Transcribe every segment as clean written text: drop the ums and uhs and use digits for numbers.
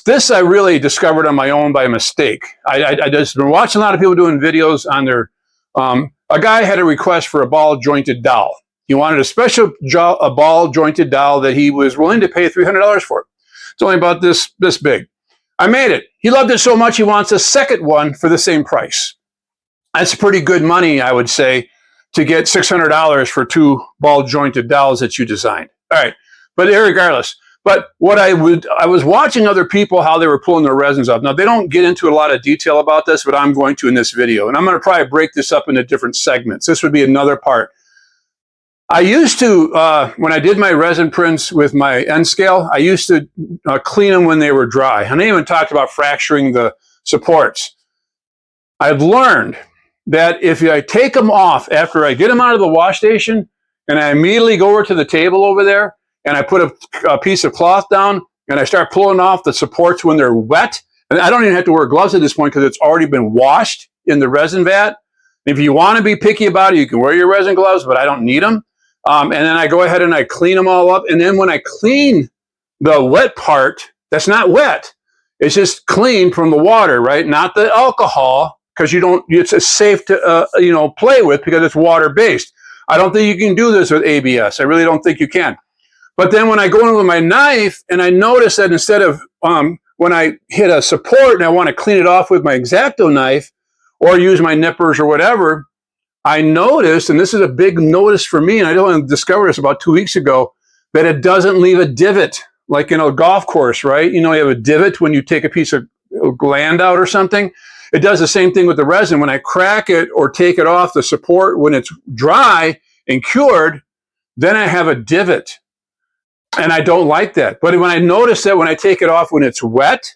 This I really discovered on my own by mistake. I just been watching a lot of people doing videos on their, a guy had a request for a ball jointed dowel. He wanted a ball jointed dowel that he was willing to pay $300 for. It's only about this big. I made it. He loved it so much he wants a second one for the same price. That's pretty good money, I would say, to get $600 for 2 ball jointed dowels that you designed. All right, but irregardless. But what I was watching other people, how they were pulling their resins up. Now, they don't get into a lot of detail about this, but I'm going to in this video. And I'm going to probably break this up into different segments. This would be another part. I used to, when I did my resin prints with my end scale, I used to clean them when they were dry. And I even talked about fracturing the supports. I've learned that if I take them off after I get them out of the wash station and I immediately go over to the table over there and I put a piece of cloth down and I start pulling off the supports when they're wet, and I don't even have to wear gloves at this point because it's already been washed in the resin vat. If you want to be picky about it, you can wear your resin gloves, but I don't need them. And then I go ahead and I clean them all up. And then when I clean the wet part, that's not wet. It's just clean from the water, right? Not the alcohol, because it's safe to, play with because it's water-based. I don't think you can do this with ABS. I really don't think you can. But then when I go in with my knife and I notice that instead of, when I hit a support and I want to clean it off with my X-Acto knife or use my nippers or whatever, I noticed, and this is a big notice for me, and I only discovered this about 2 weeks ago, that it doesn't leave a divot, like in a golf course, right? You have a divot when you take a piece of gland out or something. It does the same thing with the resin. When I crack it or take it off the support when it's dry and cured, then I have a divot. And I don't like that. But when I notice that when I take it off when it's wet,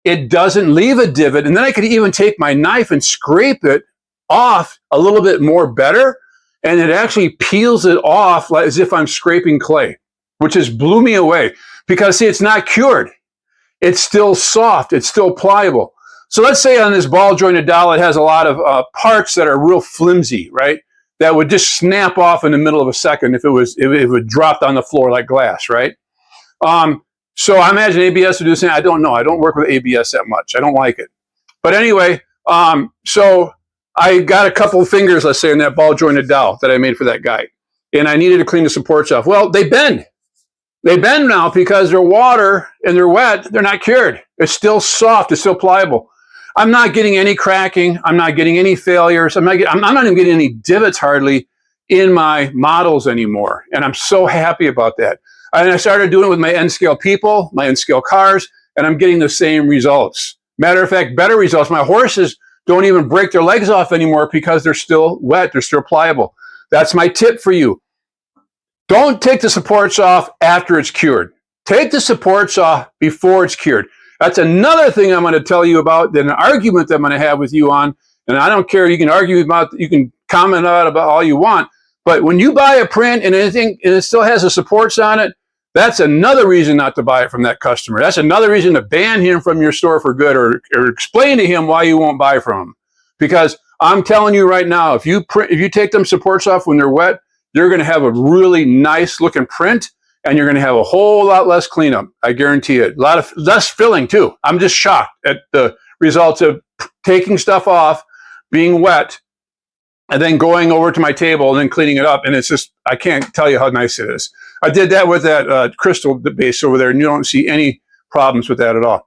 it doesn't leave a divot. And then I could even take my knife and scrape it off a little bit more better, and it actually peels it off like as if I'm scraping clay, which just blew me away. Because see, it's not cured. It's still soft. It's still pliable. So let's say on this ball jointed dowel, it has a lot of parts that are real flimsy, right? That would just snap off in the middle of a second if it would drop on the floor like glass, right? So I imagine ABS would do the same. I don't know. I don't work with ABS that much. I don't like it. But anyway, so I got a couple of fingers, let's say, in that ball jointed dowel that I made for that guy. And I needed to clean the supports off. Well, they bend. They bend now because they're water and they're wet. They're not cured. It's still soft. It's still pliable. I'm not getting any cracking. I'm not getting any failures. I'm not even getting any divots hardly in my models anymore. And I'm so happy about that. And I started doing it with my N-scale people, my N-scale cars, and I'm getting the same results. Matter of fact, better results. My horses don't even break their legs off anymore because they're still wet. They're still pliable. That's my tip for you. Don't take the supports off after it's cured. Take the supports off before it's cured. That's another thing I'm going to tell you about, an argument that I'm going to have with you on. And I don't care. You can argue about, you can comment about all you want. But when you buy a print and it still has the supports on it, that's another reason not to buy it from that customer. That's another reason to ban him from your store for good, or explain to him why you won't buy from him. Because I'm telling you right now, if you take them supports off when they're wet, you're going to have a really nice looking print, and you're going to have a whole lot less cleanup. I guarantee it. A lot of less filling too. I'm just shocked at the results of taking stuff off, being wet, and then going over to my table and then cleaning it up. And it's just, I can't tell you how nice it is. I did that with that crystal base over there, and you don't see any problems with that at all.